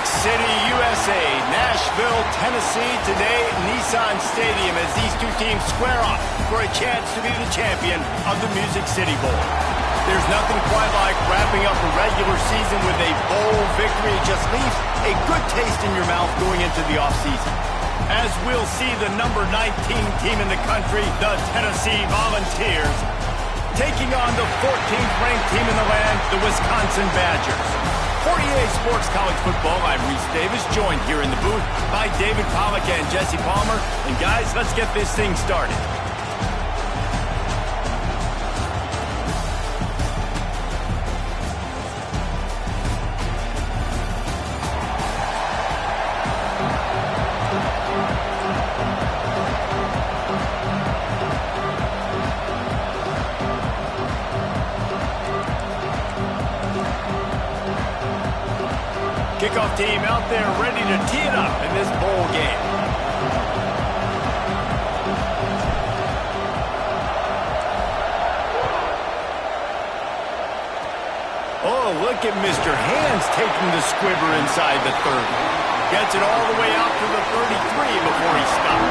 City, USA, Nashville, Tennessee. Today, Nissan Stadium as these two teams square off for a chance to be the champion of the Music City Bowl. There's nothing quite like wrapping up a regular season with a bowl victory. It just leaves a good taste in your mouth going into the offseason. As we'll see the number 19 team in the country, the Tennessee Volunteers, taking on the 14th ranked team in the land, the Wisconsin Badgers. 48 Sports College Football, I'm Reese Davis, joined here in the booth by David Pollack and Jesse Palmer. And guys, let's get this thing started. Kickoff team out there ready to tee it up in this bowl game. Oh, look at Mr. Hands taking the squibber inside the 30. Gets it all the way out to the 33 before he stopped.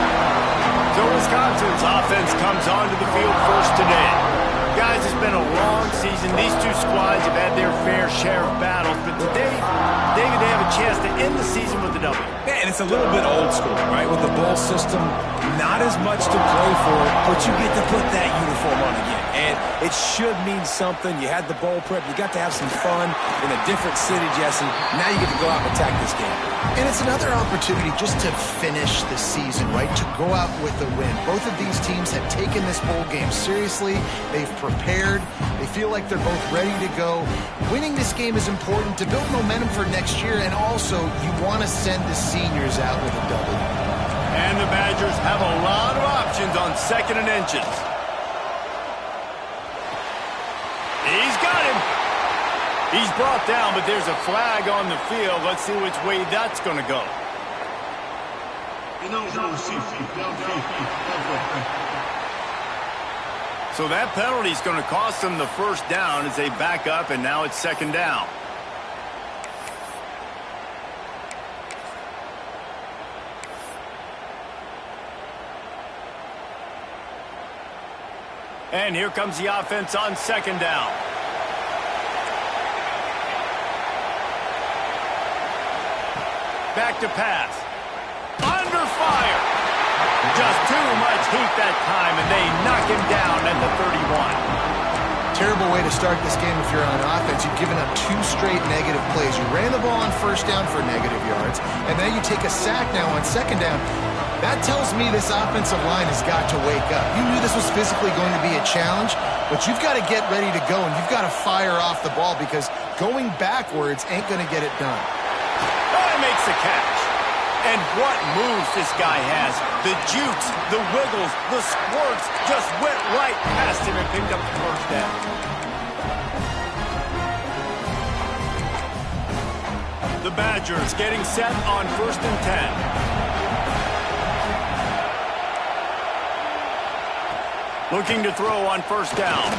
So Wisconsin's offense comes onto the field first today. Guys, it's been a long season. These two squads have had their fair share of battles, but today, David, they have a chance to end the season with a W. Yeah, and it's a little bit old school, right? With the bowl system, not as much to play for, but you get to put that uniform on again. And it should mean something. You had the bowl prep. You got to have some fun in a different city, Jesse. Now you get to go out and attack this game. And it's another opportunity just to finish the season, right? To go out with a win. Both of these teams have taken this bowl game seriously. They've prepared. They feel like they're both ready to go. Winning this game is important to build momentum for next year, and also you want to send the seniors out with a W. And the Badgers have a lot of options on 2nd and inches. He's got him. He's brought down, but there's a flag on the field. Let's see which way that's going to go. So that penalty is going to cost them the first down as they back up, and now it's 2nd down. And here comes the offense on 2nd down. Back to pass. Under fire. Just too much heat that time, and they knock him down at the 31. Terrible way to start this game if you're on offense. You've given up 2 straight negative plays. You ran the ball on 1st down for negative yards, and then you take a sack now on 2nd down. That tells me this offensive line has got to wake up. You knew this was physically going to be a challenge, but you've got to get ready to go, and you've got to fire off the ball because going backwards ain't going to get it done. He makes the catch. And what moves this guy has. The jukes, the wiggles, the squirts just went right past him and picked up the first down. The Badgers getting set on 1st and 10. Looking to throw on 1st down.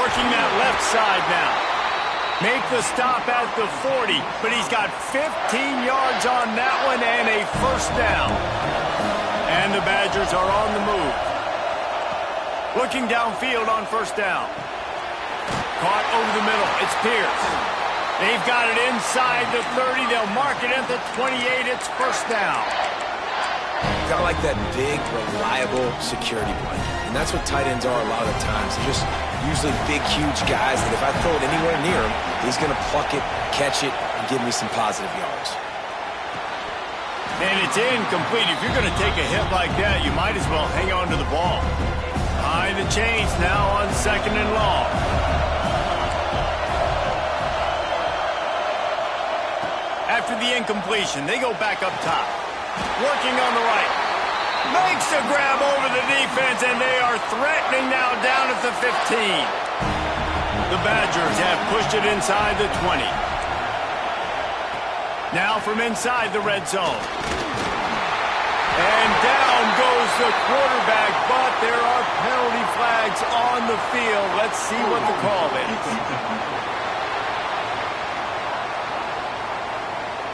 Working that left side now. Make the stop at the 40, but he's got 15 yards on that one and a 1st down. And the Badgers are on the move. Looking downfield on 1st down. Caught over the middle. It's Pierce. They've got it inside the 30. They'll mark it at the 28. It's 1st down. Got like that big, reliable security blanket. And that's what tight ends are a lot of the times. They're just usually big, huge guys that if I throw it anywhere near him, he's going to pluck it, catch it, and give me some positive yards. And it's incomplete. If you're going to take a hit like that, you might as well hang on to the ball. High the chains now on 2nd and long. After the incompletion, they go back up top. Working on the right. Makes a grab over the defense, and they are threatening now down at the 15. The Badgers have pushed it inside the 20. Now from inside the red zone. And down goes the quarterback, but there are penalty flags on the field. Let's see what the call is.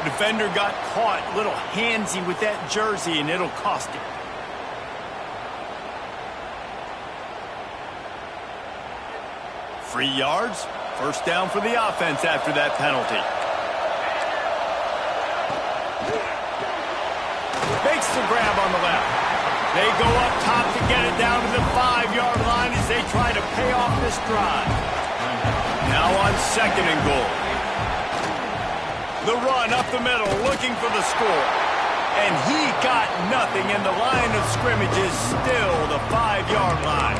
Defender got caught a little handsy with that jersey, and it'll cost him. Free yards. First down for the offense after that penalty. Makes the grab on the left. They go up top to get it down to the 5-yard line as they try to pay off this drive. Now on 2nd and goal. The run up the middle, looking for the score. And he got nothing, and the line of scrimmage is still the 5-yard line.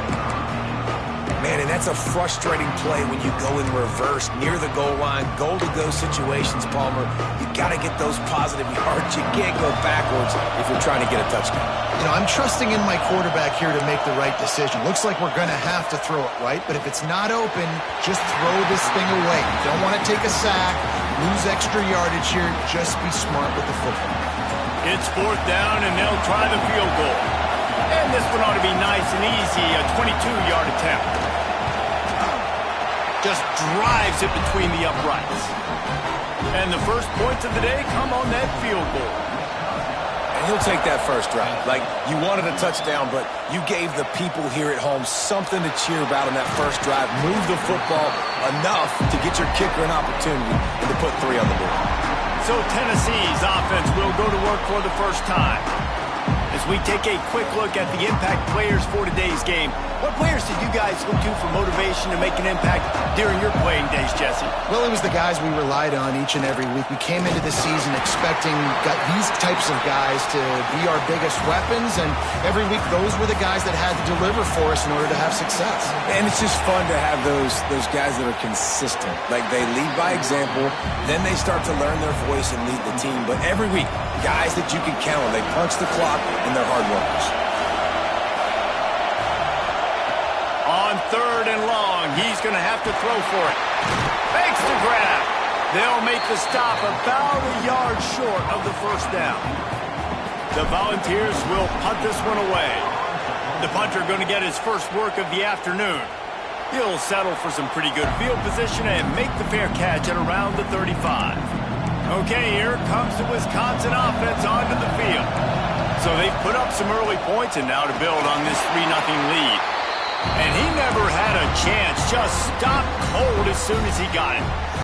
Man, and that's a frustrating play when you go in reverse near the goal line, goal-to-go situations, Palmer. You got to get those positive yards. You can't go backwards if you're trying to get a touchdown. You know, I'm trusting in my quarterback here to make the right decision. Looks like we're going to have to throw it, right? But if it's not open, just throw this thing away. You don't want to take a sack, lose extra yardage here. Just be smart with the football. It's 4th down, and they'll try the field goal. And this one ought to be nice and easy, a 22-yard attempt. Just drives it between the uprights. And the first points of the day come on that field goal. And he'll take that first drive. Like, you wanted a touchdown, but you gave the people here at home something to cheer about on that first drive. Move the football enough to get your kicker an opportunity and to put 3 on the board. So Tennessee's offense will go to work for the first time. As we take a quick look at the impact players for today's game, what players did you guys look to for motivation to make an impact during your playing days, Jesse? Well, it was the guys we relied on each and every week. We came into the season expecting these types of guys to be our biggest weapons, and every week those were the guys that had to deliver for us in order to have success. And it's just fun to have those guys that are consistent. Like, they lead by example, then they start to learn their voice and lead the team. But every week, guys that you can count on, they punch the clock and they're hard workers. On 3rd and long, he's going to have to throw for it. Makes the grab. They'll make the stop about a yard short of the first down. The Volunteers will punt this one away. The punter going to get his first work of the afternoon. He'll settle for some pretty good field position and make the fair catch at around the 35. Okay, here comes the Wisconsin offense onto the field. So they've put up some early points, and now to build on this 3-0 lead. And he never had a chance, just stopped cold as soon as he got it.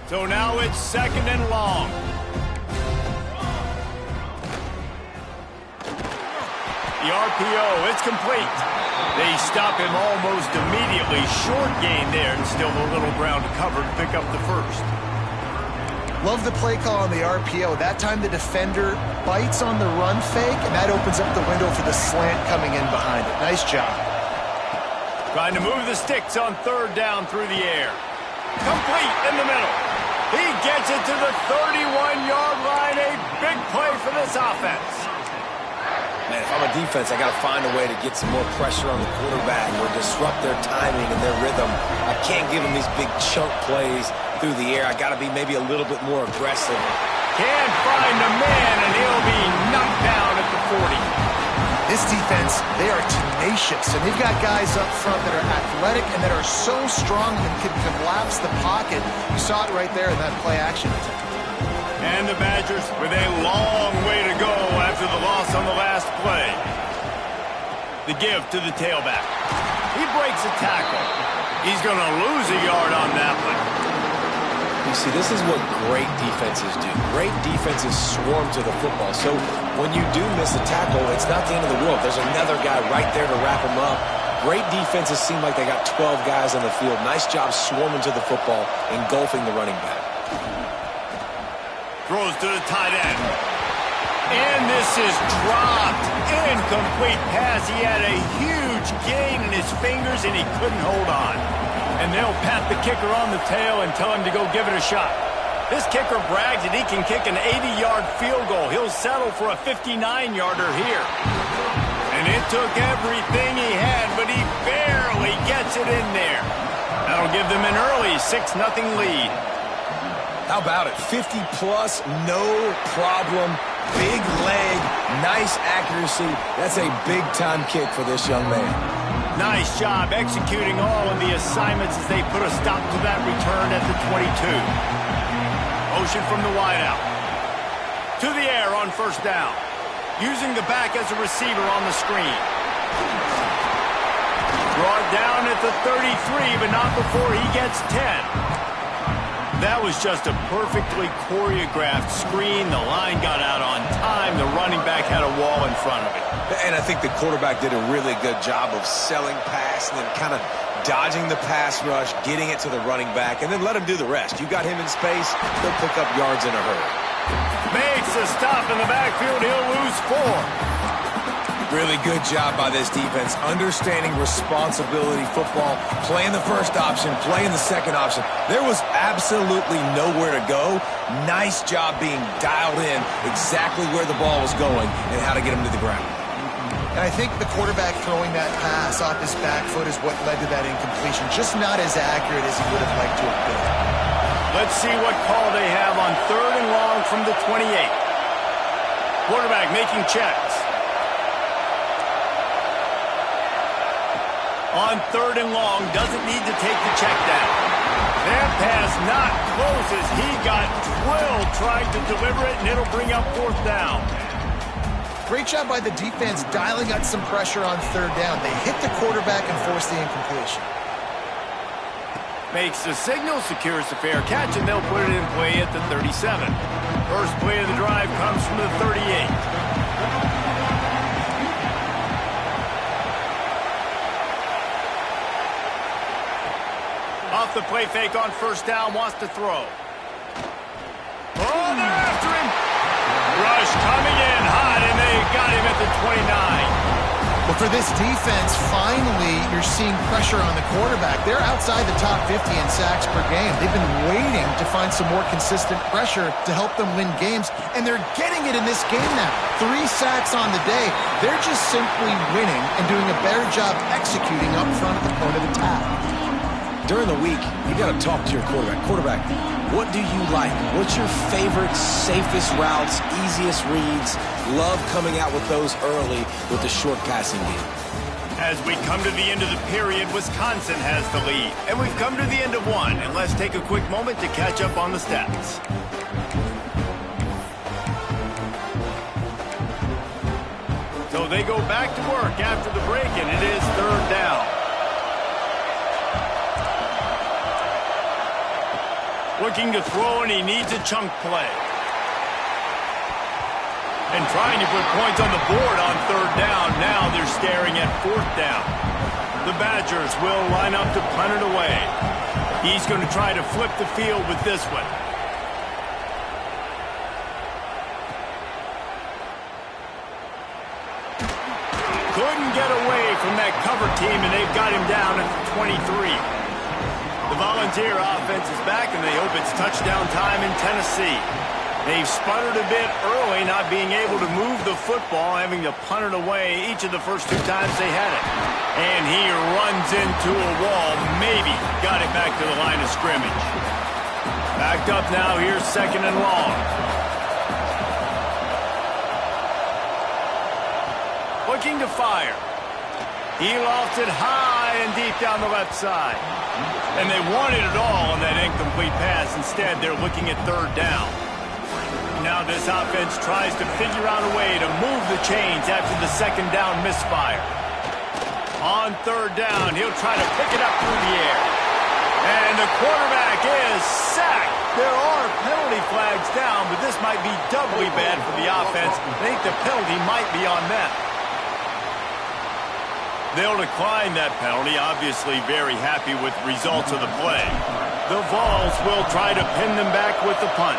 So now it's 2nd and long. The RPO, it's complete. They stop him almost immediately. Short gain there, and still a little ground to cover to pick up the first. Love the play call on the RPO. That time the defender bites on the run fake, and that opens up the window for the slant coming in behind it. Nice job. Trying to move the sticks on 3rd down through the air. Complete in the middle. He gets it to the 31-yard line. A big play for this offense. Man, if I'm a defense, I got to find a way to get some more pressure on the quarterback or disrupt their timing and their rhythm. I can't give them these big chunk plays through the air. I got to be maybe a little bit more aggressive. Can't find a man, and he'll be knocked down at the 40. This defense, they are tenacious, and they've got guys up front that are athletic and that are so strong and can collapse the pocket. You saw it right there in that play action attempt. And the Badgers with a long way to go after the loss on the last play. The give to the tailback. He breaks a tackle. He's going to lose a yard on that one. You see, this is what great defenses do. Great defenses swarm to the football. So when you do miss a tackle, it's not the end of the world. There's another guy right there to wrap him up. Great defenses seem like they got 12 guys on the field. Nice job swarming to the football, engulfing the running back. Throws to the tight end. And this is dropped. Incomplete pass. He had a huge gain in his fingers, and he couldn't hold on. And they'll pat the kicker on the tail and tell him to go give it a shot. This kicker brags that he can kick an 80-yard field goal. He'll settle for a 59-yarder here. And it took everything he had, but he barely gets it in there. That'll give them an early 6-0 lead. How about it? 50-plus, no problem. Big leg, nice accuracy. That's a big-time kick for this young man. Nice job executing all of the assignments as they put a stop to that return at the 22. Motion from the wideout. To the air on 1st down. Using the back as a receiver on the screen. Brought down at the 33, but not before he gets 10. That was just a perfectly choreographed screen. The line got out on time. The running back had a wall in front of it. And I think the quarterback did a really good job of selling pass and then kind of dodging the pass rush, getting it to the running back, and then let him do the rest. You got him in space, he'll pick up yards in a hurry. Makes a stop in the backfield. He'll lose 4. Really good job by this defense, understanding responsibility football, playing the first option, playing the second option. There was absolutely nowhere to go. Nice job being dialed in exactly where the ball was going and how to get him to the ground. And I think the quarterback throwing that pass off his back foot is what led to that incompletion. Just not as accurate as he would have liked to have been. Let's see what call they have on 3rd and long from the 28. Quarterback making checks. On 3rd and long, doesn't need to take the check down. That pass not close as he got drilled trying to deliver it, and it'll bring up 4th down. Great job by the defense dialing up some pressure on 3rd down. They hit the quarterback and forced the incompletion. Makes the signal, secures the fair catch, and they'll put it in play at the 37. First play of the drive comes from the 38. Off the play fake on 1st down, wants to throw. Oh, they're after him. Rush coming in hot, and they got him at the 29. But for this defense, finally, you're seeing pressure on the quarterback. They're outside the top 50 in sacks per game. They've been waiting to find some more consistent pressure to help them win games, and they're getting it in this game now. 3 sacks on the day. They're just simply winning and doing a better job executing up front at the point of attack. During the week, you got to talk to your quarterback. Quarterback, what do you like? What's your favorite, safest routes, easiest reads? Love coming out with those early with the short passing game. As we come to the end of the period, Wisconsin has the lead. And we've come to the end of one. And let's take a quick moment to catch up on the stats. So they go back to work after the break, and it is 3rd down. Looking to throw, and he needs a chunk play. And trying to put points on the board on third down. Now they're staring at fourth down. The Badgers will line up to punt it away. He's going to try to flip the field with this one. Couldn't get away from that cover team, and they've got him down at the 23. The Volunteer offense is back, and they hope it's touchdown time in Tennessee. They've sputtered a bit early, not being able to move the football, having to punt it away each of the first 2 times they had it. And he runs into a wall, maybe got it back to the line of scrimmage. Backed up now, here's 2nd and long. Looking to fire. He lofted high and deep down the left side. And they wanted it all on that incomplete pass. Instead, they're looking at third down. Now this offense tries to figure out a way to move the chains after the 2nd down misfire. On third down, he'll try to pick it up through the air. And the quarterback is sacked. There are penalty flags down, but this might be doubly bad for the offense. I think the penalty might be on them. They'll decline that penalty, obviously very happy with results of the play. The Vols will try to pin them back with the punt.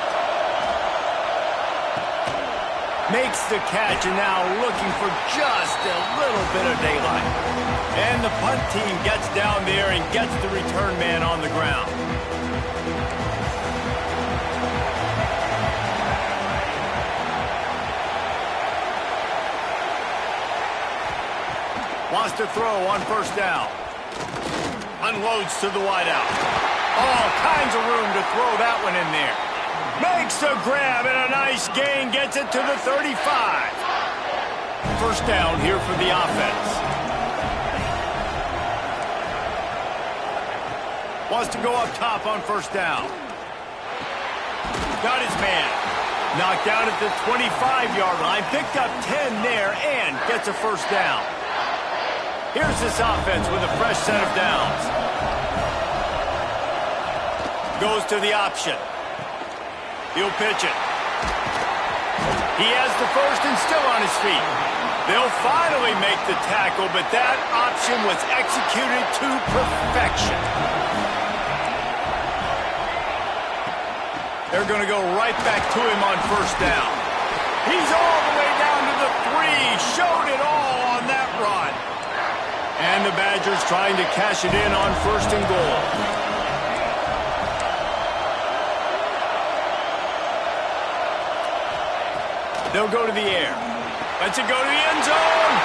Makes the catch, and now looking for just a little bit of daylight. And the punt team gets down there and gets the return man on the ground. Wants to throw on first down. Unloads to the wideout. All kinds of room to throw that one in there. Makes a grab and a nice gain. Gets it to the 35. First down here for the offense. Wants to go up top on first down. Got his man. Knocked down at the 25-yard line. Picked up 10 there and gets a first down. Here's this offense with a fresh set of downs. Goes to the option. He'll pitch it. He has the first and still on his feet. They'll finally make the tackle, but that option was executed to perfection. They're going to go right back to him on first down. He's all the way down to the 3. Showed it all on that run. And the Badgers trying to cash it in on first and goal. They'll go to the air. Lets it go to the end zone.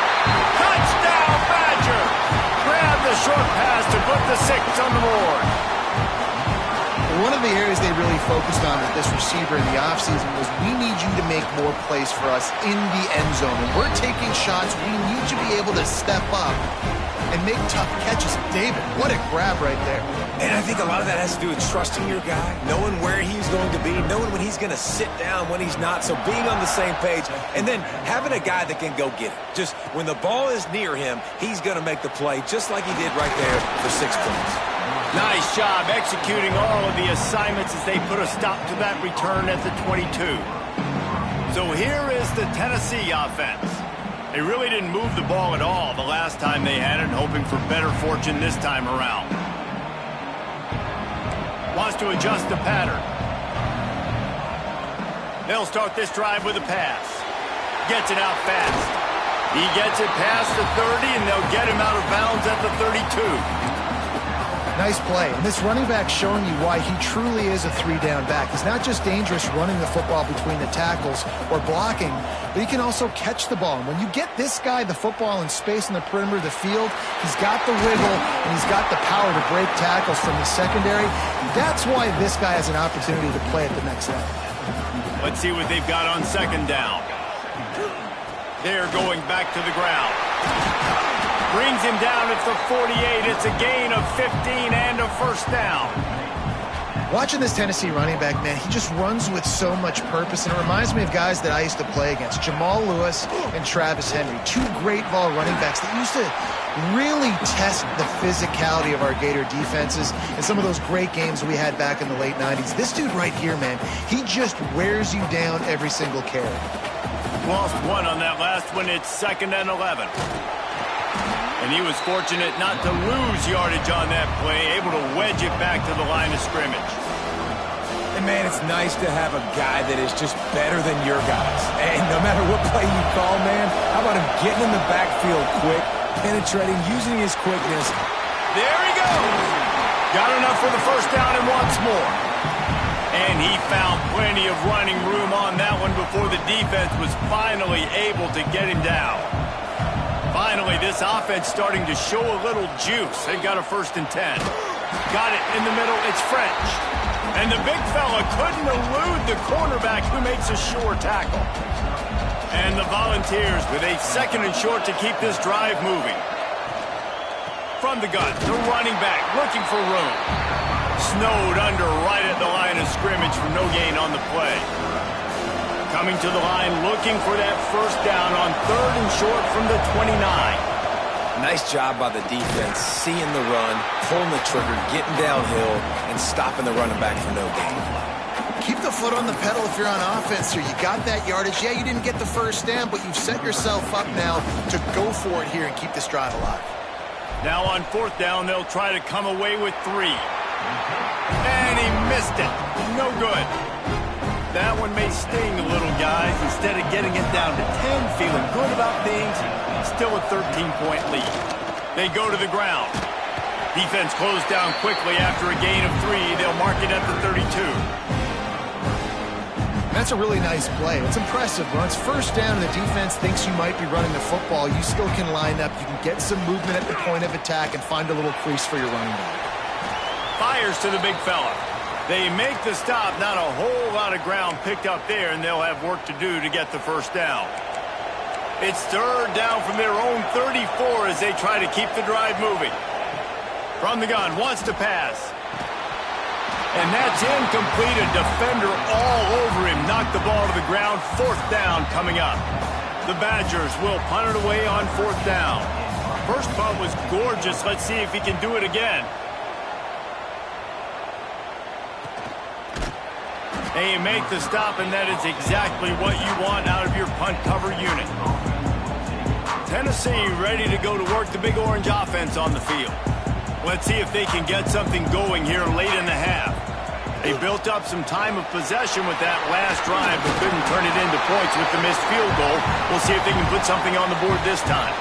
Touchdown, Badger. Grab the short pass to put the 6 on the board. One of the areas they really focused on with this receiver in the offseason was we need you to make more plays for us in the end zone. When we're taking shots, we need you to be able to step up and make tough catches. David, what a grab right there. And I think a lot of that has to do with trusting your guy, knowing where he's going to be, knowing when he's going to sit down, when he's not. So being on the same page, and then having a guy that can go get it. Just when the ball is near him, he's going to make the play just like he did right there for 6 points. Nice job executing all of the assignments as they put a stop to that return at the 22. So here is the Tennessee offense. They really didn't move the ball at all the last time they had it, hoping for better fortune this time around. Wants to adjust the pattern. They'll start this drive with a pass. Gets it out fast. He gets it past the 30, and they'll get him out of bounds at the 32. Nice play. And this running back showing you why he truly is a 3-down back. He's not just dangerous running the football between the tackles or blocking, but he can also catch the ball. And when you get this guy the football in space in the perimeter of the field, he's got the wiggle and he's got the power to break tackles from the secondary. That's why this guy has an opportunity to play at the next level. Let's see what they've got on second down. They're going back to the ground. Brings him down at the 48. It's a gain of 15 and a first down. Watching this Tennessee running back, man, he just runs with so much purpose, and it reminds me of guys that I used to play against, Jamal Lewis and Travis Henry, two great ball running backs that used to really test the physicality of our Gator defenses in some of those great games we had back in the late 90s. This dude right here, man, he just wears you down every single carry. Lost one on that last one. It's 2nd and 11. And he was fortunate not to lose yardage on that play, able to wedge it back to the line of scrimmage. And, man, it's nice to have a guy that is just better than your guys. And no matter what play you call, man, how about him getting in the backfield quick, penetrating, using his quickness. There he goes. Got enough for the first down and wants more. And he found plenty of running room on that one before the defense was finally able to get him down. Finally, this offense starting to show a little juice. They've got a 1st and 10. Got it in the middle. It's French. And the big fella couldn't elude the cornerback who makes a sure tackle. And the Volunteers with a 2nd and short to keep this drive moving. From the gun, the running back looking for room. Snowed under right at the line of scrimmage for no gain on the play. Coming to the line, looking for that first down on 3rd and short from the 29. Nice job by the defense, seeing the run, pulling the trigger, getting downhill, and stopping the running back for no gain. Keep the foot on the pedal if you're on offense, or you got that yardage. Yeah, you didn't get the first down, but you've set yourself up now to go for it here and keep this drive alive. Now on 4th down, they'll try to come away with 3. And he missed it. No good. That one may sting a little, guys. Instead of getting it down to 10, feeling good about things, still a 13-point lead. They go to the ground. Defense closed down quickly after a gain of 3. They'll mark it at the 32. That's a really nice play. It's impressive. Once first down and the defense thinks you might be running the football, you still can line up. You can get some movement at the point of attack and find a little crease for your running back. Fires to the big fella. They make the stop. Not a whole lot of ground picked up there, and they'll have work to do to get the first down. It's 3rd down from their own 34 as they try to keep the drive moving. From the gun, wants to pass. And that's incomplete. A defender all over him. Knocked the ball to the ground. 4th down coming up. The Badgers will punt it away on 4th down. First punt was gorgeous. Let's see if he can do it again. And you make the stop, and that is exactly what you want out of your punt cover unit. Tennessee ready to go to work the Big Orange offense on the field. Let's see if they can get something going here late in the half. They built up some time of possession with that last drive, but couldn't turn it into points with the missed field goal. We'll see if they can put something on the board this time.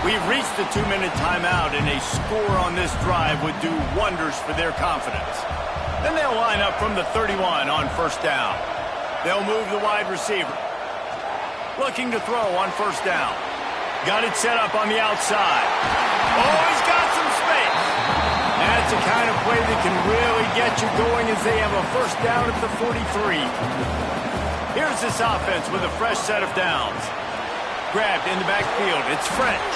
We've reached the 2-minute timeout, and a score on this drive would do wonders for their confidence. Then they'll line up from the 31 on 1st down. They'll move the wide receiver. Looking to throw on 1st down. Got it set up on the outside. Oh, he's got some space. That's the kind of play that can really get you going as they have a 1st down at the 43. Here's this offense with a fresh set of downs. Grabbed in the backfield. It's French.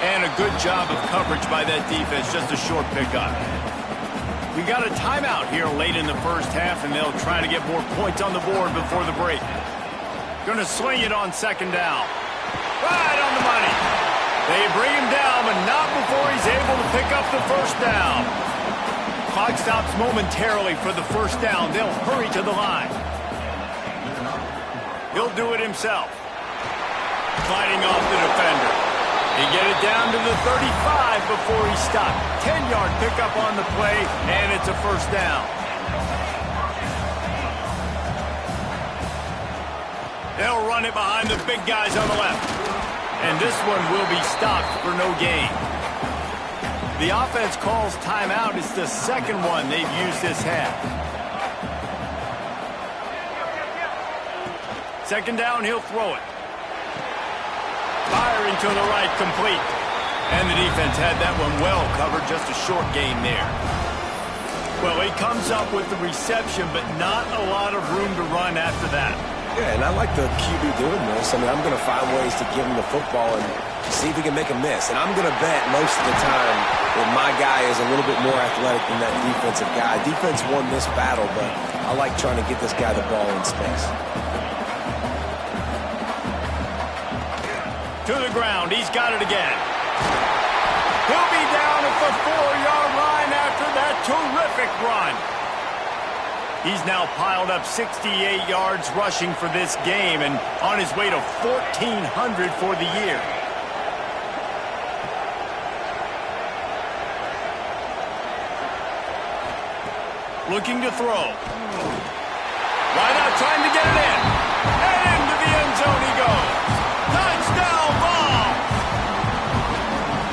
And a good job of coverage by that defense. Just a short pickup. We got a timeout here late in the first half, and they'll try to get more points on the board before the break. Going to swing it on 2nd down. Right on the money. They bring him down, but not before he's able to pick up the 1st down. Clock stops momentarily for the 1st down. They'll hurry to the line. He'll do it himself. Fighting off the defender. They get it down to the 35 before he stopped. 10-yard pickup on the play, and it's a 1st down. They'll run it behind the big guys on the left. And this one will be stopped for no gain. The offense calls timeout. It's the 2nd one they've used this half. 2nd down, he'll throw it. Firing to the right, complete. And the defense had that one well covered, just a short gain there. Well, he comes up with the reception, but not a lot of room to run after that. Yeah, and I like the QB doing this. I mean, I'm going to find ways to give him the football and see if he can make a miss. And I'm going to bet most of the time that my guy is a little bit more athletic than that defensive guy. Defense won this battle, but I like trying to get this guy the ball in space. To the ground. He's got it again. He'll be down at the 4-yard line after that terrific run. He's now piled up 68 yards rushing for this game and on his way to 1,400 for the year. Looking to throw. Right out, trying to get it in. And into the end zone he goes. Touchdown ball!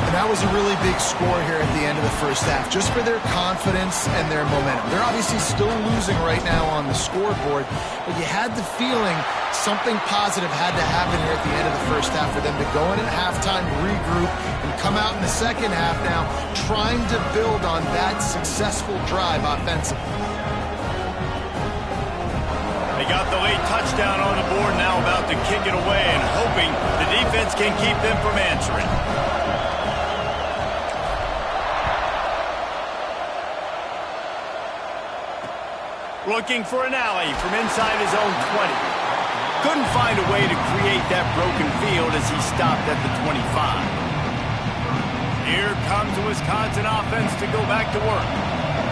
And that was a really big score here at the end of the first half, just for their confidence and their momentum. They're obviously still losing right now on the scoreboard, but you had the feeling something positive had to happen here at the end of the first half for them to go in at halftime, regroup, and come out in the second half now trying to build on that successful drive offensively. They got the late touchdown on the board, now about to kick it away and hoping the defense can keep them from answering. Looking for an alley from inside his own 20. Couldn't find a way to create that broken field as he stopped at the 25. Here comes the Wisconsin offense to go back to work.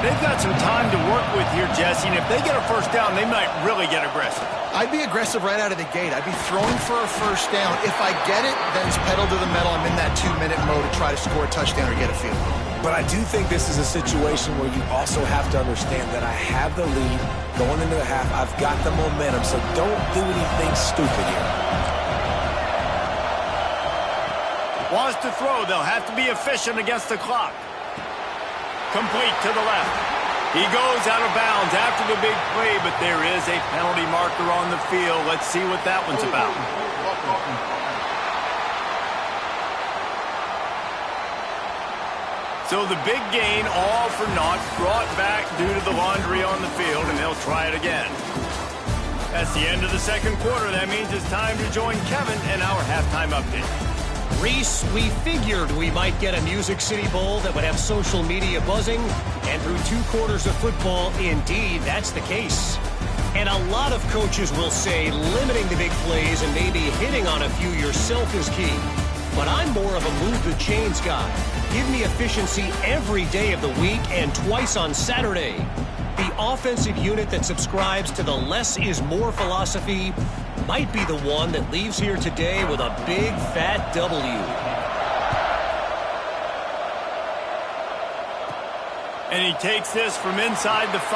They've got some time to work with here, Jesse, and if they get a first down, they might really get aggressive. I'd be aggressive right out of the gate. I'd be throwing for a first down. If I get it, then it's pedal to the metal. I'm in that 2-minute mode to try to score a touchdown or get a field goal. But I do think this is a situation where you also have to understand that I have the lead going into the half. I've got the momentum, so don't do anything stupid here. Wants to throw. They'll have to be efficient against the clock. Complete to the left. He goes out of bounds after the big play, but there is a penalty marker on the field. Let's see what that one's about. So the big gain, all for naught, brought back due to the laundry on the field, and they'll try it again. That's the end of the second quarter. That means it's time to join Kevin and our halftime update. Reese, we figured we might get a Music City Bowl that would have social media buzzing, and through 2 quarters of football, indeed, that's the case. And a lot of coaches will say limiting the big plays and maybe hitting on a few yourself is key. But I'm more of a move the chains guy. Give me efficiency every day of the week and twice on Saturday. The offensive unit that subscribes to the less is more philosophy might be the one that leaves here today with a big fat W. And he takes this from inside the 5.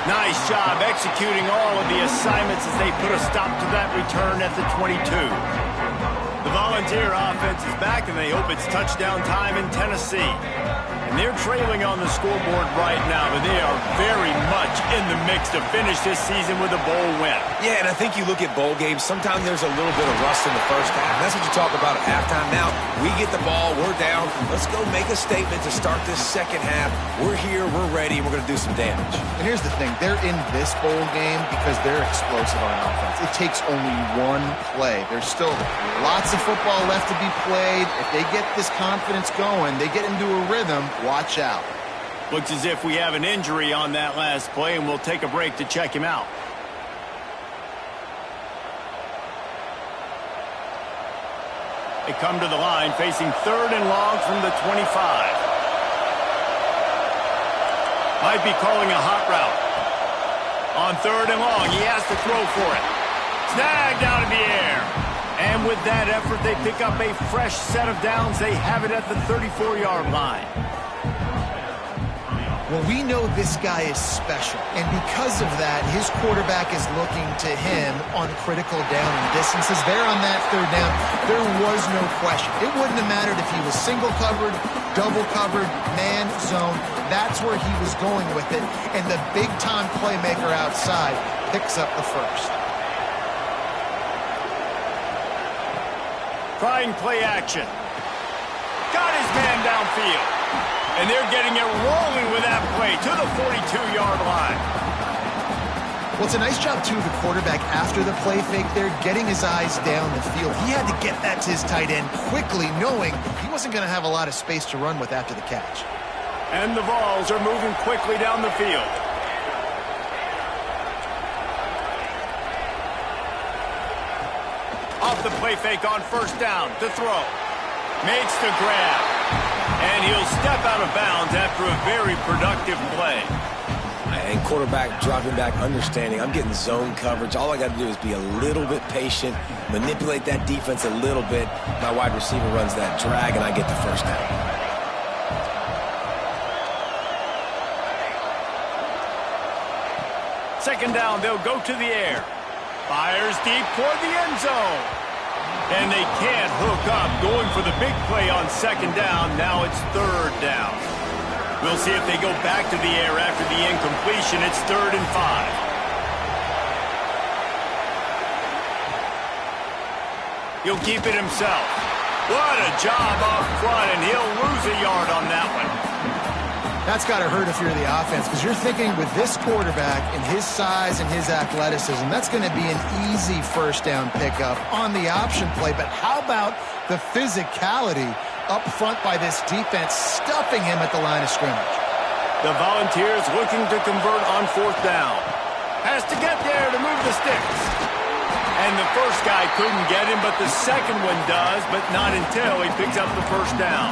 Nice job executing all of the assignments as they put a stop to that return at the 22. The Volunteer offense is back, and they hope it's touchdown time in Tennessee. And they're trailing on the scoreboard right now, but they are very much in the mix to finish this season with a bowl win. Yeah, and I think you look at bowl games, sometimes there's a little bit of rust in the first half. That's what you talk about at halftime. Now, we get the ball, we're down. Let's go make a statement to start this second half. We're here, we're ready, we're going to do some damage. And here's the thing. They're in this bowl game because they're explosive on offense. It takes only one play. There's still lots of football left to be played. If they get this confidence going, they get into a rhythm, watch out. Looks as if we have an injury on that last play, and we'll take a break to check him out. They come to the line facing 3rd and long from the 25. Might be calling a hot route. On 3rd and long, he has to throw for it. Snagged out of the air. And with that effort, they pick up a fresh set of downs. They have it at the 34-yard line. Well, we know this guy is special, and because of that, his quarterback is looking to him on critical down and distances. There on that 3rd down, there was no question. It wouldn't have mattered if he was single covered, double covered, man, zone. That's where he was going with it, and the big-time playmaker outside picks up the first. Trying play action. Got his man downfield. And they're getting it rolling with that play to the 42-yard line. Well, it's a nice job, too, of the quarterback after the play fake there, getting his eyes down the field. He had to get that to his tight end quickly, knowing he wasn't going to have a lot of space to run with after the catch. And the Vols are moving quickly down the field. Off the play fake on first down, to throw. Makes the grab. And he'll step out of bounds after a very productive play. And quarterback dropping back, understanding I'm getting zone coverage. All I got to do is be a little bit patient, manipulate that defense a little bit. My wide receiver runs that drag, and I get the first down. Second down, they'll go to the air. Fires deep toward the end zone. And they can't hook up, going for the big play on second down. Now it's third down. We'll see if they go back to the air after the incompletion. It's 3rd and 5. He'll keep it himself. What a job off front, and he'll lose a yard on that one. That's got to hurt if you're the offense, because you're thinking with this quarterback and his size and his athleticism, that's going to be an easy first down pickup on the option play. But how about the physicality up front by this defense, stuffing him at the line of scrimmage? The Volunteers looking to convert on 4th down. Has to get there to move the sticks. And the first guy couldn't get him, but the second one does, but not until he picks up the first down.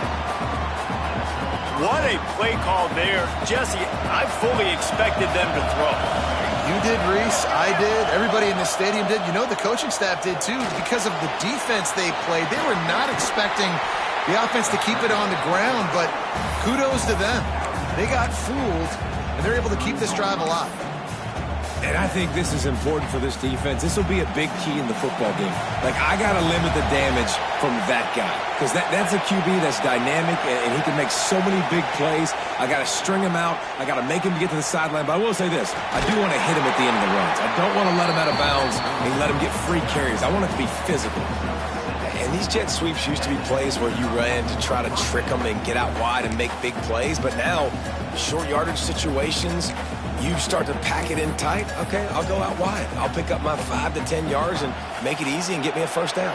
What a play call there. Jesse, I fully expected them to throw. You did, Reese. I did. Everybody in this stadium did. You know, the coaching staff did too, because of the defense they played. They were not expecting the offense to keep it on the ground, but kudos to them. They got fooled, and they're able to keep this drive alive. And I think this is important for this defense. This will be a big key in the football game. Like, I got to limit the damage from that guy, because that's a QB that's dynamic, and he can make so many big plays. I got to string him out. I got to make him get to the sideline. But I will say this. I do want to hit him at the end of the runs. I don't want to let him out of bounds and let him get free carries. I want it to be physical. And these jet sweeps used to be plays where you ran to try to trick them and get out wide and make big plays. But now, short yardage situations, you start to pack it in tight. Okay, I'll go out wide. I'll pick up my 5 to 10 yards and make it easy and get me a first down.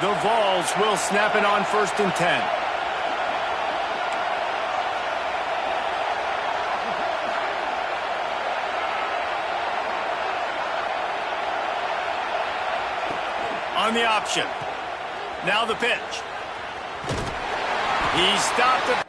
The Vols will snap it on 1st and 10. On the option. Now the pitch. He stopped it.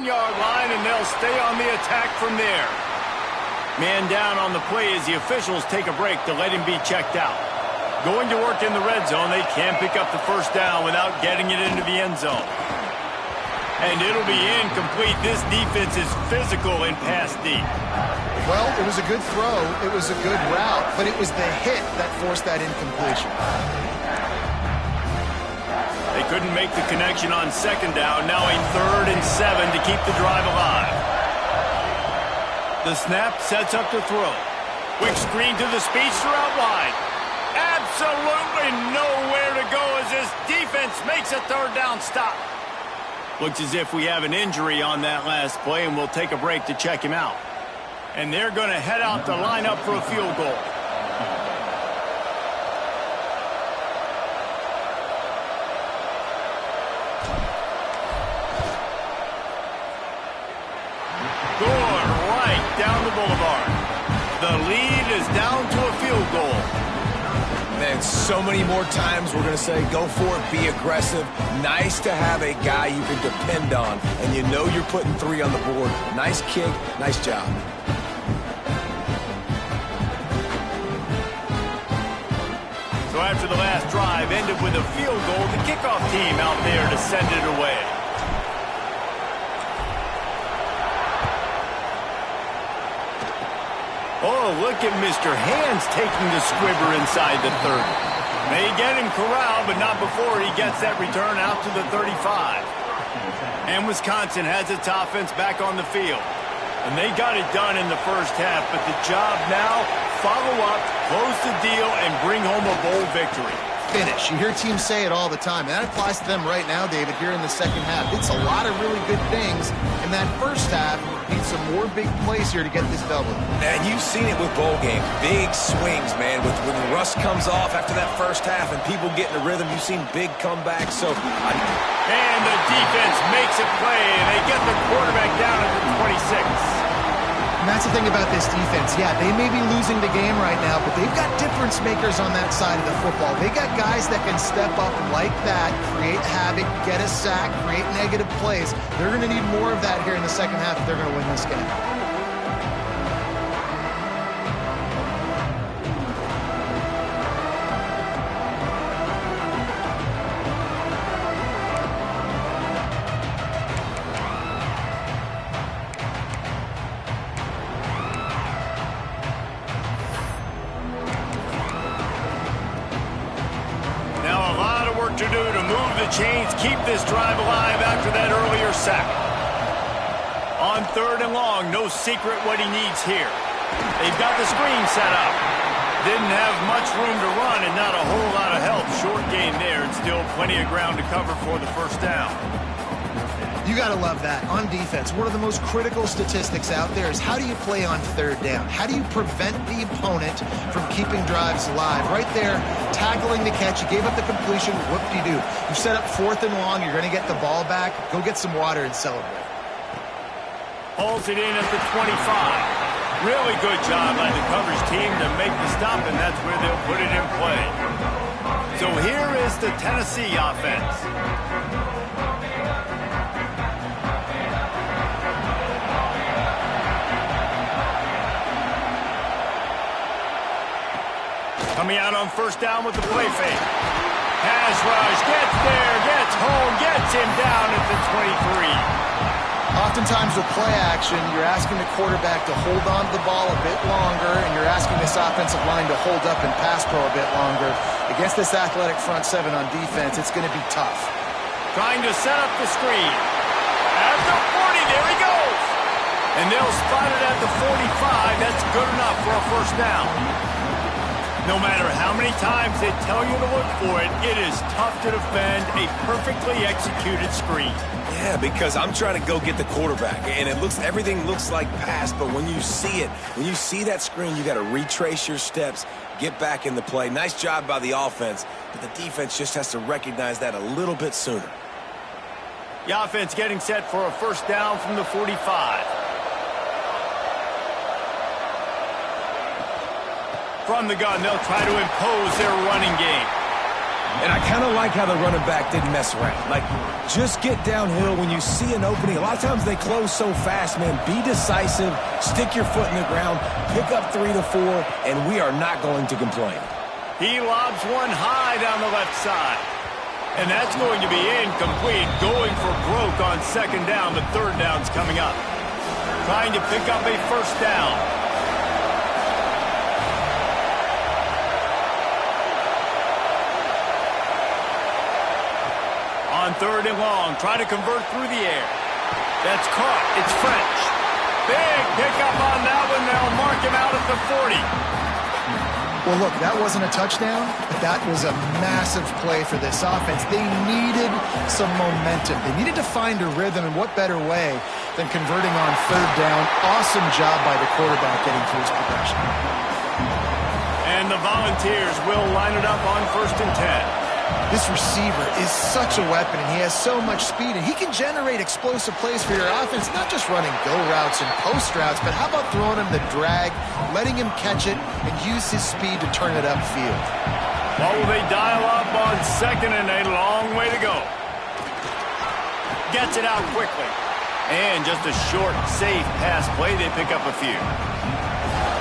Yard line, and they'll stay on the attack from there. Man down on the play as the officials take a break to let him be checked out. Going to work in the red zone, they can't pick up the first down without getting it into the end zone. And it'll be incomplete. This defense is physical and pass deep. Well, it was a good throw. It was a good route, but it was the hit that forced that incompletion. They couldn't make the connection on second down. Now a 3rd and 7 to keep the drive alive. The snap sets up the throw. Quick screen to the speedster out wide. Absolutely nowhere to go as this defense makes a 3rd down stop. Looks as if we have an injury on that last play, and we'll take a break to check him out. And they're going to head out to line up for a field goal. Down the boulevard. The field goal. Man, so many more times we're going to say, go for it, be aggressive. Nice to have a guy you can depend on, and you know you're putting 3 on the board. Nice kick, nice job. So after the last drive ended with a field goal, the kickoff team out there to send it away. Oh, look at Mr. Hands taking the squibber inside the 30. They get him corralled, but not before he gets that return out to the 35. And Wisconsin has its offense back on the field. And they got it done in the first half, but the job now, follow up, close the deal, and bring home a bold victory. Finish. You hear teams say it all the time. And that applies to them right now, David, here in the second half. It's a lot of really good things in that first half. Need some more big plays here to get this double. And you've seen it with bowl games. Big swings, man. When the rust comes off after that first half and people get in the rhythm, you've seen big comebacks. And the defense makes a play, and they get the quarterback down at the 26. And that's the thing about this defense. Yeah, they may be losing the game right now, but they've got difference makers on that side of the football. They got guys that can step up like that, create havoc, get a sack, create negative plays. They're going to need more of that here in the second half if they're going to win this game. To do to move the chains, keep this drive alive after that earlier sack. On 3rd and long, no secret what he needs here. They've got the screen set up. Didn't have much room to run and not a whole lot of help. Short gain there and still plenty of ground to cover for the first down. You got to love that. On defense, one of the most critical statistics out there is how do you play on 3rd down? How do you prevent the opponent from keeping drives alive? Right there, tackling the catch. You gave up the completion. Whoop-de-doo. You set up 4th and long. You're going to get the ball back. Go get some water and celebrate. Holds it in at the 25. Really good job by the coverage team to make the stop, and that's where they'll put it in play. So here is the Tennessee offense. Coming out on 1st down with the play fake. Pass rush, gets there, gets home, gets him down at the 23. Oftentimes with play action, you're asking the quarterback to hold on to the ball a bit longer, and you're asking this offensive line to hold up and pass pro a bit longer. Against this athletic front 7 on defense, it's going to be tough. Trying to set up the screen. At the 40, there he goes. And they'll spot it at the 45. That's good enough for a 1st down. No matter how many times they tell you to look for it, it is tough to defend a perfectly executed screen. Yeah, because I'm trying to go get the quarterback, and everything looks like pass, but when you see it, when you see that screen, you got to retrace your steps, get back in the play. Nice job by the offense, but the defense just has to recognize that a little bit sooner. The offense getting set for a 1st down from the 45. From the gun, they'll try to impose their running game. And I kind of like how the running back didn't mess around. Like, just get downhill when you see an opening. A lot of times they close so fast, man. Be decisive, stick your foot in the ground, pick up 3 to 4, and we are not going to complain. He lobs one high down the left side. And that's going to be incomplete. Going for broke on 2nd down, but 3rd down's coming up. Trying to pick up a 1st down. On 3rd and long, trying to convert through the air. That's caught. It's French. Big pickup on that one. They'll mark him out at the 40. Well, look, that wasn't a touchdown, but that was a massive play for this offense. They needed some momentum. They needed to find a rhythm, and what better way than converting on 3rd down. Awesome job by the quarterback getting through his progression. And the Volunteers will line it up on 1st and 10. This receiver is such a weapon, and he has so much speed, and he can generate explosive plays for your offense, not just running go routes and post routes, but how about throwing him the drag, letting him catch it, and use his speed to turn it upfield. What will they dial up on second and a long way to go? Gets it out quickly. And just a short, safe pass play. They pick up a few.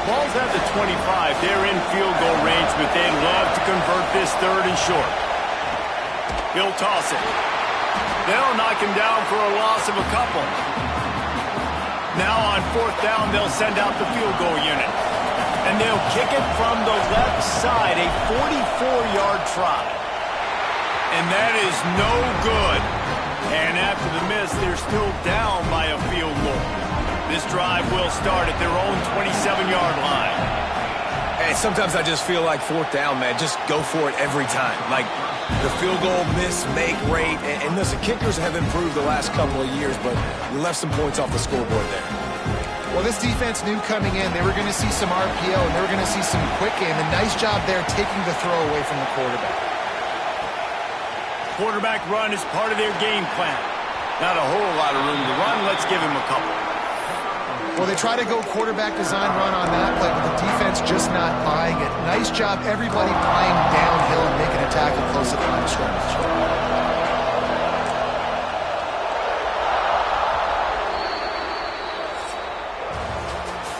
Ball's at the 25. They're in field goal range, but they'd love to convert this third and short. He'll toss it. They'll knock him down for a loss of a couple. Now on fourth down, they'll send out the field goal unit. And they'll kick it from the left side, a 44-yard try. And that is no good. And after the miss, they're still down by a field goal. This drive will start at their own 27-yard line. Hey, sometimes I just feel like fourth down, man. Just go for it every time. Like the field goal miss, make rate. And listen, kickers have improved the last couple of years, but we left some points off the scoreboard there. Well, this defense knew coming in they were going to see some RPO, and they were going to see some quick game. And nice job there taking the throw away from the quarterback. Quarterback run is part of their game plan. Not a whole lot of room to run. Let's give him a couple. Well, they try to go quarterback design run on that play, but the defense just not buying it. Nice job, everybody playing downhill and making a tackle close to the line of scrimmage.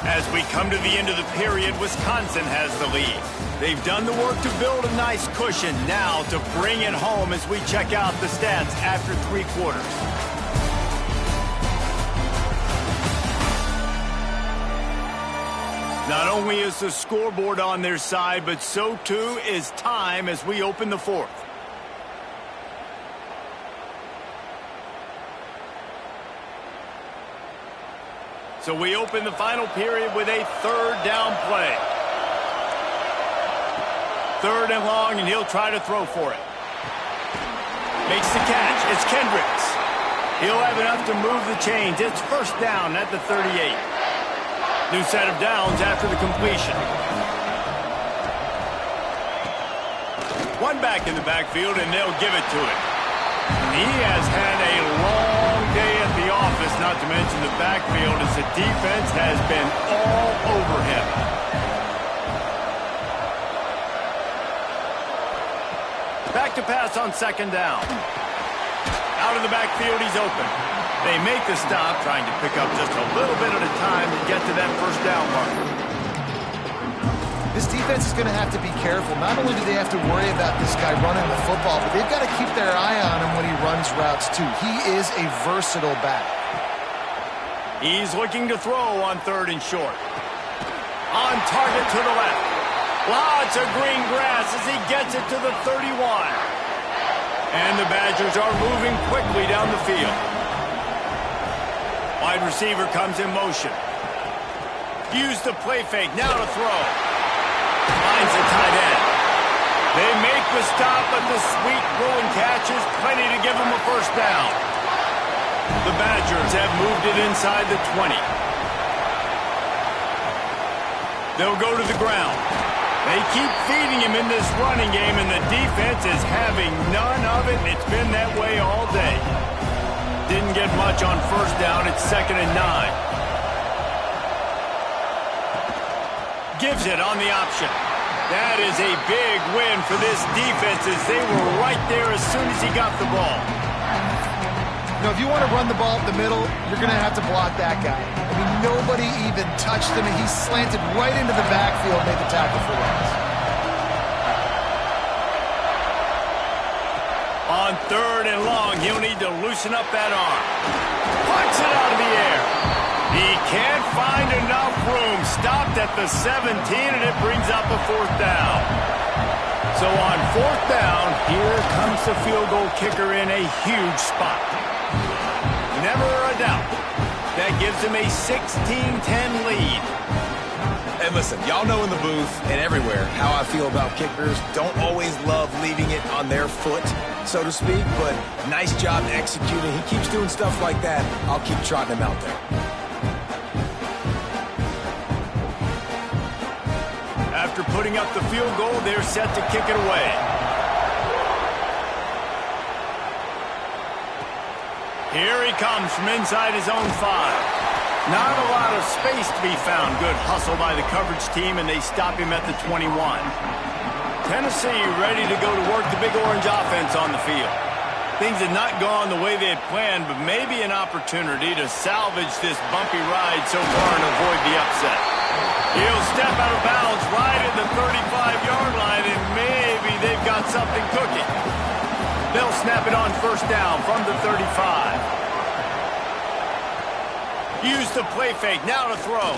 As we come to the end of the period, Wisconsin has the lead. They've done the work to build a nice cushion. Now to bring it home as we check out the stats after three quarters. Not only is the scoreboard on their side, but so too is time as we open the fourth. So we open the final period with a third down play. Third and long, and he'll try to throw for it. Makes the catch. It's Kendricks. He'll have enough to move the chains. It's first down at the 38. New set of downs after the completion. One back in the backfield, and they'll give it to him. He has had a long day at the office, not to mention the backfield, as the defense has been all over him. Back to pass on second down. Out of the backfield, he's open. They make the stop, trying to pick up just a little bit at a time to get to that first down mark. This defense is going to have to be careful. Not only do they have to worry about this guy running the football, but they've got to keep their eye on him when he runs routes too. He is a versatile back. He's looking to throw on third and short. On target to the left. Lots of green grass as he gets it to the 31. And the Badgers are moving quickly down the field. Wide receiver comes in motion. Use the play fake. Now to throw. Finds a tight end. They make the stop, but the sweet rolling catch is plenty to give them a first down. The Badgers have moved it inside the 20. They'll go to the ground. They keep feeding him in this running game, and the defense is having none of it. It's been that way all day. Didn't get much on first down. It's 2nd and 9. Gives it on the option. That is a big win for this defense as they were right there as soon as he got the ball. If you want to run the ball up the middle, you're going to have to block that guy. I mean, nobody even touched him, and he slanted right into the backfield, made the tackle for loss. On third and long, he'll need to loosen up that arm. Puts it out of the air. He can't find enough room. Stopped at the 17, and it brings up a fourth down. So on fourth down, here comes the field goal kicker in a huge spot. Never a doubt. That gives him a 16-10 lead. And listen, y'all know in the booth and everywhere how I feel about kickers. Don't always love leaving it on their foot, so to speak, but nice job executing. He keeps doing stuff like that. I'll keep trotting him out there. After putting up the field goal, they're set to kick it away. Here he comes from inside his own 5. Not a lot of space to be found. Good hustle by the coverage team, and they stop him at the 21. Tennessee ready to go to work the Big Orange offense on the field. Things had not gone the way they had planned, but maybe an opportunity to salvage this bumpy ride so far and avoid the upset. He'll step out of bounds right at the 35-yard line, and maybe they've got something cooking. They'll snap it on first down from the 35. Use the play fake, now to throw.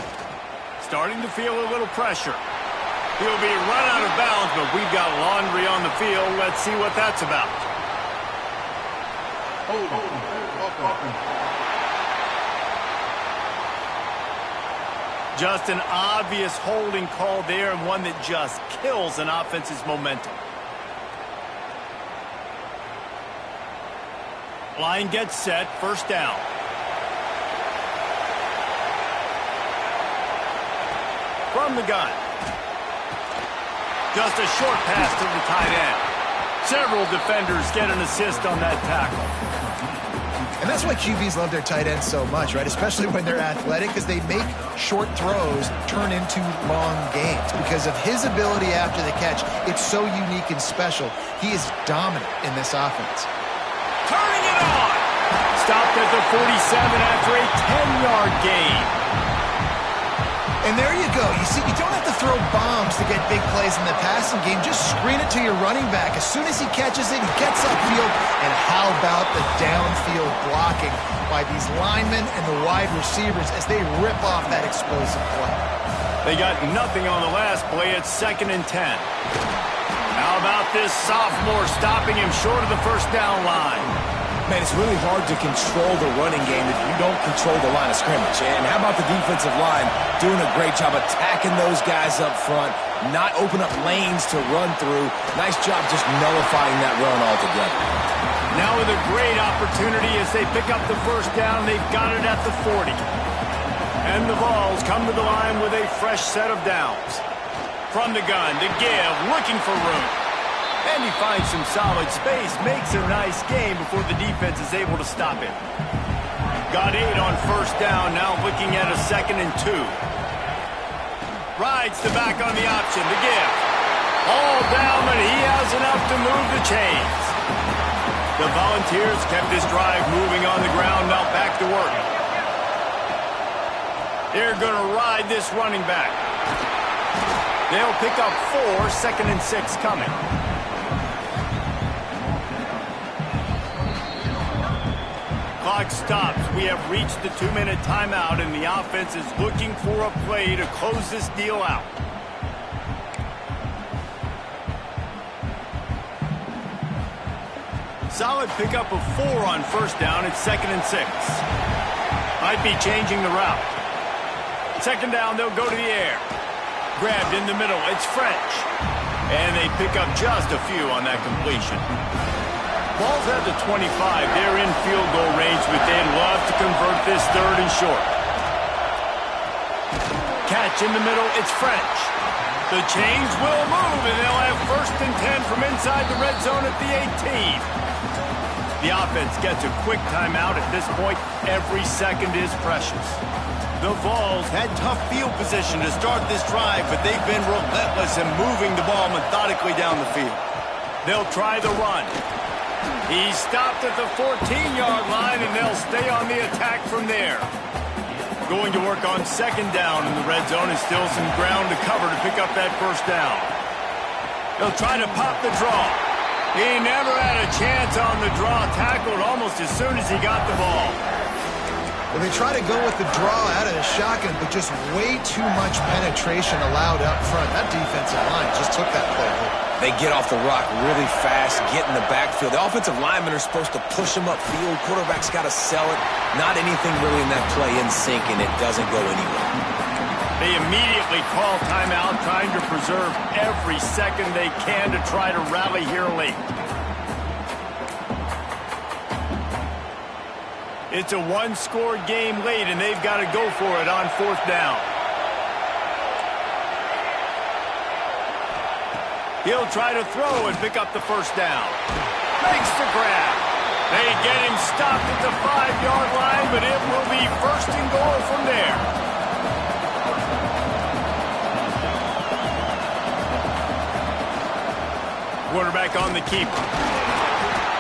Starting to feel a little pressure. He'll be run out of bounds, but we've got laundry on the field. Let's see what that's about. Just an obvious holding call there, and one that just kills an offense's momentum. Line gets set, first down. From the gun. Just a short pass to the tight end. Several defenders get an assist on that tackle. And that's why QBs love their tight ends so much, right? Especially when they're athletic, because they make short throws turn into long gains. Because of his ability after the catch, it's so unique and special. He is dominant in this offense. Turning it on! Stopped at the 47 after a 10-yard gain. And there you go. You see, you don't have to throw bombs to get big plays in the passing game. Just screen it to your running back. As soon as he catches it, he gets upfield. And how about the downfield blocking by these linemen and the wide receivers as they rip off that explosive play? They got nothing on the last play. It's 2nd and 10. How about this sophomore stopping him short of the first down line? Man, it's really hard to control the running game if you don't control the line of scrimmage. And how about the defensive line doing a great job attacking those guys up front, not open up lanes to run through. Nice job just nullifying that run altogether. Now with a great opportunity as they pick up the first down, they've got it at the 40. And the Vols come to the line with a fresh set of downs. From the gun to give, looking for room. And he finds some solid space, makes a nice game before the defense is able to stop him. Got 8 on first down, now looking at a 2nd and 2. Rides the back on the option to give. All down, but he has enough to move the chains. The Volunteers kept this drive moving on the ground, now back to work. They're going to ride this running back. They'll pick up 4, 2nd and 6 coming. Clock stops. We have reached the 2-minute timeout, and the offense is looking for a play to close this deal out. Solid pickup of 4 on first down. It's 2nd and 6. Might be changing the route. 2nd down, they'll go to the air. Grabbed in the middle. It's French. And they pick up just a few on that completion. Ball's at the 25. They're in field goal range, but they'd love to convert this 3rd and short. Catch in the middle. It's French. The chains will move, and they'll have 1st and 10 from inside the red zone at the 18. The offense gets a quick timeout at this point. Every second is precious. The Vols had tough field position to start this drive, but they've been relentless in moving the ball methodically down the field. They'll try the run. He stopped at the 14-yard line, and they'll stay on the attack from there. Going to work on 2nd down in the red zone, and still some ground to cover to pick up that first down. They'll try to pop the draw. He never had a chance on the draw, tackled almost as soon as he got the ball. Well, they try to go with the draw out of the shotgun, but just way too much penetration allowed up front. That defensive line just took that play. They get off the rock really fast, get in the backfield. The offensive linemen are supposed to push them upfield. Quarterback's got to sell it. Not anything really in that play in sync, and it doesn't go anywhere. They immediately call timeout, trying to preserve every second they can to try to rally here late. It's a 1-score game late, and they've got to go for it on 4th down. He'll try to throw and pick up the first down. Makes the grab. They get him stopped at the 5-yard line, but it will be first and goal from there. Quarterback on the keeper.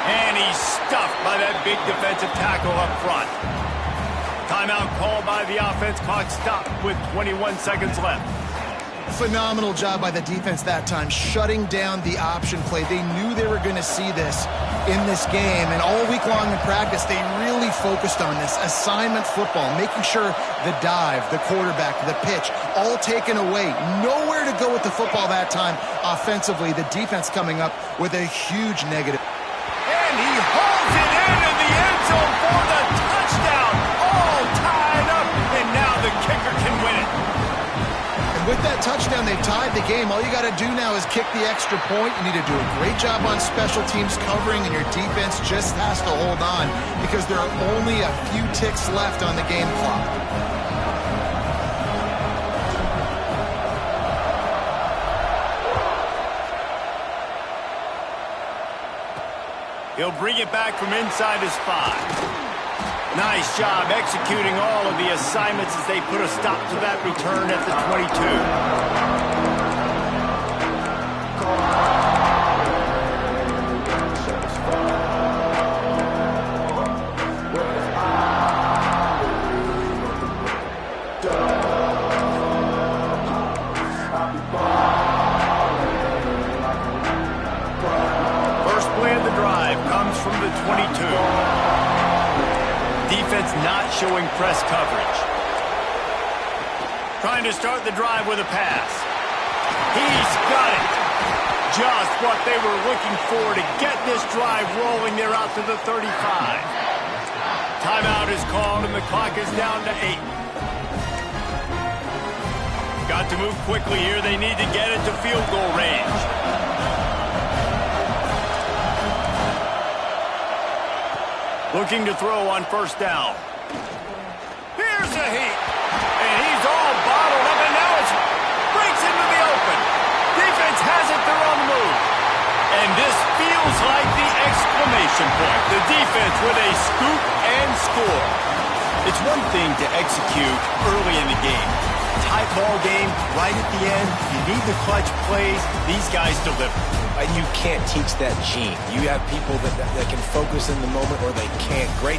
And he's stuffed by that big defensive tackle up front. Timeout called by the offense. Clock stopped with 21 seconds left. Phenomenal job by the defense that time, shutting down the option play. They knew they were going to see this in this game, and all week long in practice, they really focused on this assignment football, making sure the dive, the quarterback, the pitch, all taken away. Nowhere to go with the football that time offensively. The defense coming up with a huge negative. And he holds it in the end zone for the touchdown. All tied up, and now the kicker can win it. With that touchdown, they've tied the game. All you got to do now is kick the extra point. You need to do a great job on special teams covering, and your defense just has to hold on because there are only a few ticks left on the game clock. He'll bring it back from inside his 5. Nice job executing all of the assignments as they put a stop to that return at the 22. First play of the drive comes from the 22. Defense not showing press coverage. Trying to start the drive with a pass. He's got it. Just what they were looking for to get this drive rolling. They're out to the 35. Timeout is called and the clock is down to 8. Got to move quickly here. They need to get it to field goal range. Looking to throw on first down. Here's a heat. And he's all bottled up, and now it's breaks into the open. Defense has it, they're on the move. And this feels like the exclamation point. The defense with a scoop and score. It's one thing to execute early in the game. Tight ball game, right at the end. You need the clutch plays. These guys deliver. You can't teach that gene. You have people that can focus in the moment or they can't. Great